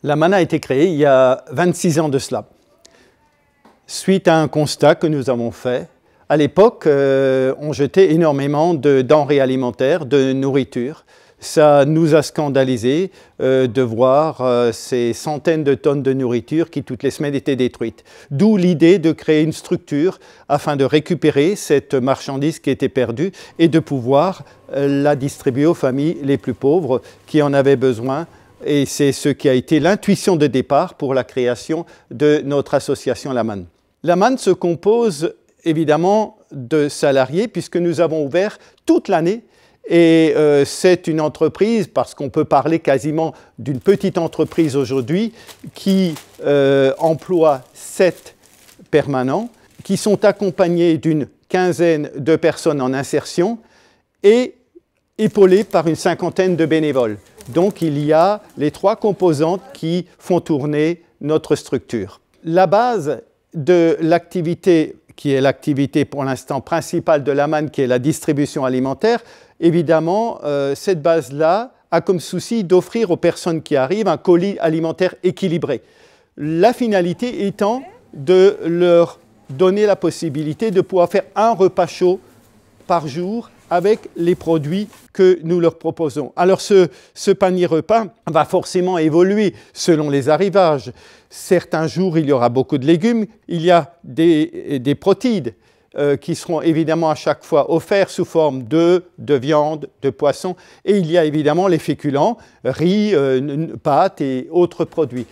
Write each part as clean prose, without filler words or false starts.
La manne a été créée il y a 26 ans de cela, suite à un constat que nous avons fait. À l'époque, on jetait énormément de denrées alimentaires, de nourriture. Ça nous a scandalisés de voir ces centaines de tonnes de nourriture qui, toutes les semaines, étaient détruites. D'où l'idée de créer une structure afin de récupérer cette marchandise qui était perdue et de pouvoir la distribuer aux familles les plus pauvres qui en avaient besoin. Et c'est ce qui a été l'intuition de départ pour la création de notre association La Manne. La Manne se compose évidemment de salariés puisque nous avons ouvert toute l'année et c'est une entreprise, parce qu'on peut parler quasiment d'une petite entreprise aujourd'hui, qui emploie 7 permanents, qui sont accompagnés d'une quinzaine de personnes en insertion et épaulés par une cinquantaine de bénévoles. Donc il y a les 3 composantes qui font tourner notre structure. La base de l'activité, qui est l'activité pour l'instant principale de La Manne, qui est la distribution alimentaire, évidemment, cette base-là a comme souci d'offrir aux personnes qui arrivent un colis alimentaire équilibré. La finalité étant de leur donner la possibilité de pouvoir faire un repas chaud par jour avec les produits que nous leur proposons. Alors ce panier repas va forcément évoluer selon les arrivages. Certains jours, il y aura beaucoup de légumes, il y a des protéides qui seront évidemment à chaque fois offerts sous forme d'œufs, de viande, de poisson, et il y a évidemment les féculents, riz, pâtes et autres produits.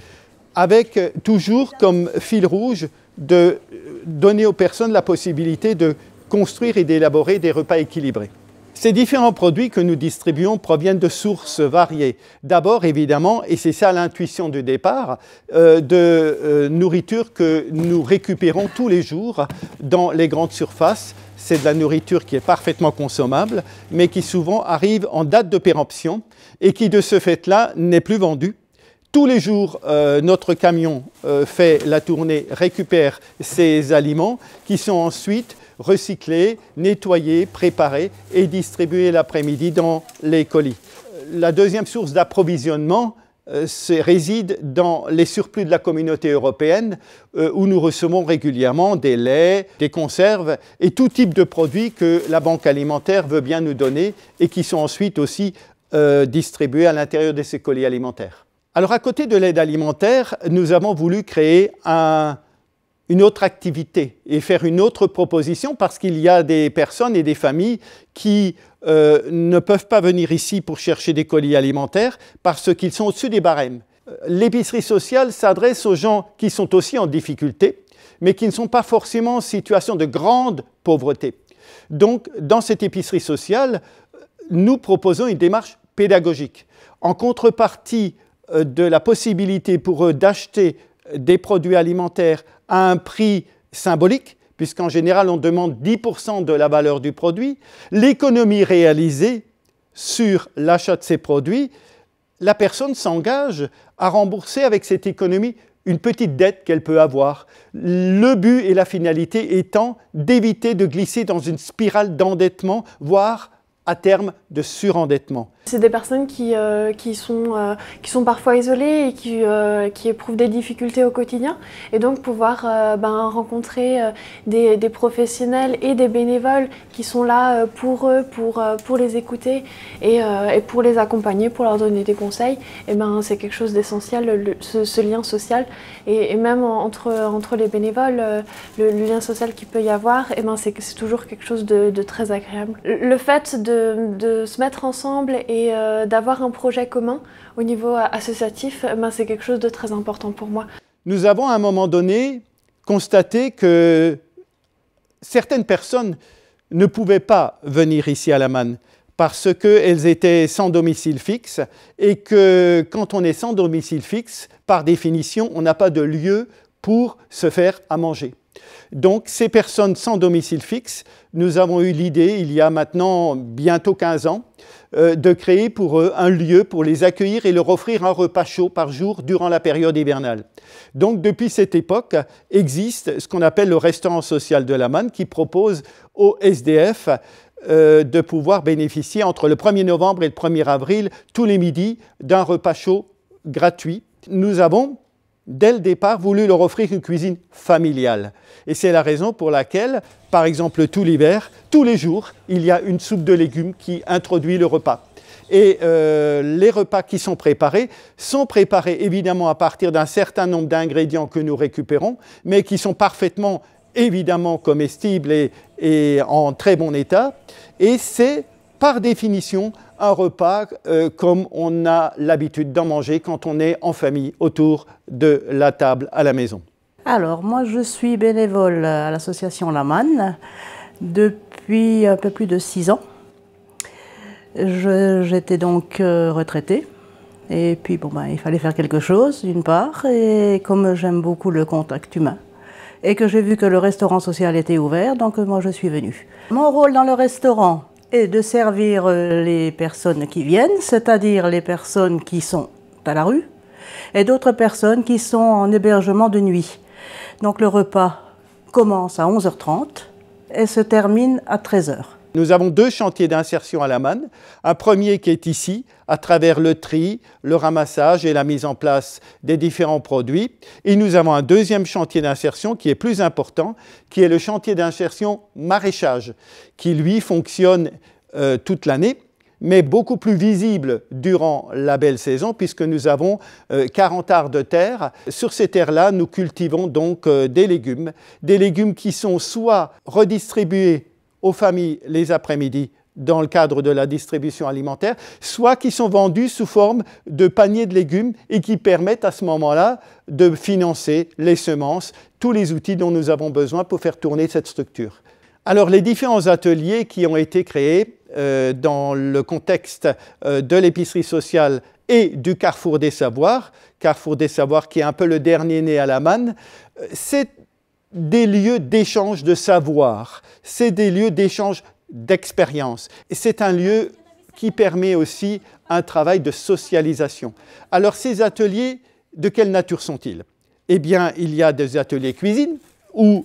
Avec toujours comme fil rouge de donner aux personnes la possibilité de construire et d'élaborer des repas équilibrés. Ces différents produits que nous distribuons proviennent de sources variées. D'abord, évidemment, et c'est ça l'intuition du départ, de nourriture que nous récupérons tous les jours dans les grandes surfaces. C'est de la nourriture qui est parfaitement consommable, mais qui souvent arrive en date de péremption et qui, de ce fait-là, n'est plus vendue. Tous les jours, notre camion fait la tournée, récupère ces aliments qui sont ensuite recyclés, nettoyés, préparés et distribués l'après-midi dans les colis. La deuxième source d'approvisionnement réside dans les surplus de la communauté européenne où nous recevons régulièrement des laits, des conserves et tout type de produits que la Banque alimentaire veut bien nous donner et qui sont ensuite aussi distribués à l'intérieur de ces colis alimentaires. Alors à côté de l'aide alimentaire, nous avons voulu créer une autre activité et faire une autre proposition parce qu'il y a des personnes et des familles qui ne peuvent pas venir ici pour chercher des colis alimentaires parce qu'ils sont au-dessus des barèmes. L'épicerie sociale s'adresse aux gens qui sont aussi en difficulté, mais qui ne sont pas forcément en situation de grande pauvreté. Donc, dans cette épicerie sociale, nous proposons une démarche pédagogique. En contrepartie de la possibilité pour eux d'acheter des produits alimentaires à un prix symbolique, puisqu'en général on demande 10% de la valeur du produit, l'économie réalisée sur l'achat de ces produits, la personne s'engage à rembourser avec cette économie une petite dette qu'elle peut avoir. Le but et la finalité étant d'éviter de glisser dans une spirale d'endettement, voire à terme de surendettement. C'est des personnes qui sont parfois isolées et qui éprouvent des difficultés au quotidien. Et donc pouvoir rencontrer des professionnels et des bénévoles qui sont là pour eux, pour les écouter et pour les accompagner, pour leur donner des conseils, c'est quelque chose d'essentiel, ce lien social. Et même entre les bénévoles, le lien social qu'il peut y avoir, c'est toujours quelque chose de très agréable. Le fait de se mettre ensemble et d'avoir un projet commun au niveau associatif, c'est quelque chose de très important pour moi. Nous avons à un moment donné constaté que certaines personnes ne pouvaient pas venir ici à La Manne parce qu'elles étaient sans domicile fixe et que quand on est sans domicile fixe, par définition, on n'a pas de lieu pour se faire à manger. Donc, ces personnes sans domicile fixe, nous avons eu l'idée, il y a maintenant bientôt 15 ans, de créer pour eux un lieu pour les accueillir et leur offrir un repas chaud par jour durant la période hivernale. Donc depuis cette époque existe ce qu'on appelle le restaurant social de la Manne qui propose aux SDF de pouvoir bénéficier entre le 1er novembre et le 1er avril tous les midis d'un repas chaud gratuit. Nous avons dès le départ, voulu leur offrir une cuisine familiale. Et c'est la raison pour laquelle, par exemple, tout l'hiver, tous les jours, il y a une soupe de légumes qui introduit le repas. Et les repas qui sont préparés évidemment à partir d'un certain nombre d'ingrédients que nous récupérons, mais qui sont parfaitement, évidemment, comestibles et en très bon état. Et c'est, par définition, un repas comme on a l'habitude d'en manger quand on est en famille autour de la table à la maison. Alors, moi je suis bénévole à l'association La Manne depuis un peu plus de 6 ans. J'étais donc retraitée et puis bon, il fallait faire quelque chose d'une part, et comme j'aime beaucoup le contact humain et que j'ai vu que le restaurant social était ouvert, donc moi je suis venue. Mon rôle dans le restaurant est de servir les personnes qui viennent, c'est-à-dire les personnes qui sont à la rue et d'autres personnes qui sont en hébergement de nuit. Donc le repas commence à 11h30 et se termine à 13h. Nous avons 2 chantiers d'insertion à la Manne. Un premier qui est ici, à travers le tri, le ramassage et la mise en place des différents produits. Et nous avons un deuxième chantier d'insertion qui est plus important, qui est le chantier d'insertion maraîchage, qui lui fonctionne toute l'année, mais beaucoup plus visible durant la belle saison, puisque nous avons 40 arts de terre. Sur ces terres-là, nous cultivons donc des légumes qui sont soit redistribués aux familles les après-midi dans le cadre de la distribution alimentaire, soit qui sont vendus sous forme de paniers de légumes et qui permettent à ce moment-là de financer les semences, tous les outils dont nous avons besoin pour faire tourner cette structure. Alors les différents ateliers qui ont été créés dans le contexte de l'épicerie sociale et du Carrefour des Savoirs qui est un peu le dernier né à la Manne, c'est des lieux d'échange de savoir, c'est des lieux d'échange d'expérience. C'est un lieu qui permet aussi un travail de socialisation. Alors ces ateliers, de quelle nature sont-ils? Eh bien, il y a des ateliers cuisine où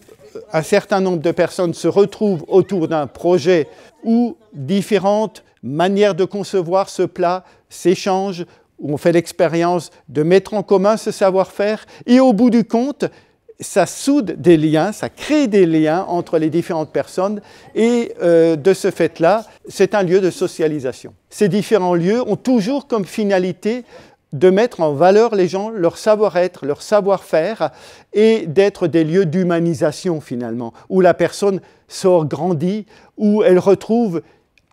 un certain nombre de personnes se retrouvent autour d'un projet où différentes manières de concevoir ce plat s'échangent, où on fait l'expérience de mettre en commun ce savoir-faire et au bout du compte, ça soude des liens, ça crée des liens entre les différentes personnes et de ce fait-là, c'est un lieu de socialisation. Ces différents lieux ont toujours comme finalité de mettre en valeur les gens, leur savoir-être, leur savoir-faire et d'être des lieux d'humanisation finalement, où la personne sort grandie, où elle retrouve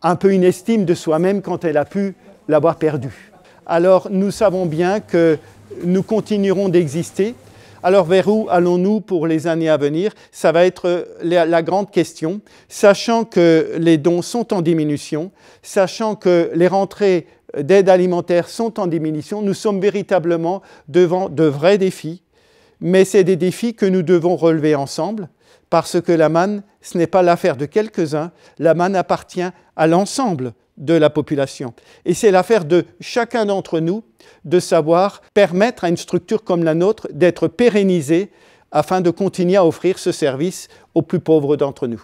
un peu une estime de soi-même quand elle a pu l'avoir perdue. Alors nous savons bien que nous continuerons d'exister. Alors vers où allons-nous pour les années à venir? Ça va être la grande question, sachant que les dons sont en diminution, sachant que les rentrées d'aide alimentaire sont en diminution, nous sommes véritablement devant de vrais défis, mais c'est des défis que nous devons relever ensemble, parce que la Manne, ce n'est pas l'affaire de quelques-uns, la Manne appartient à l'ensemble de la population. Et c'est l'affaire de chacun d'entre nous de savoir permettre à une structure comme la nôtre d'être pérennisée afin de continuer à offrir ce service aux plus pauvres d'entre nous.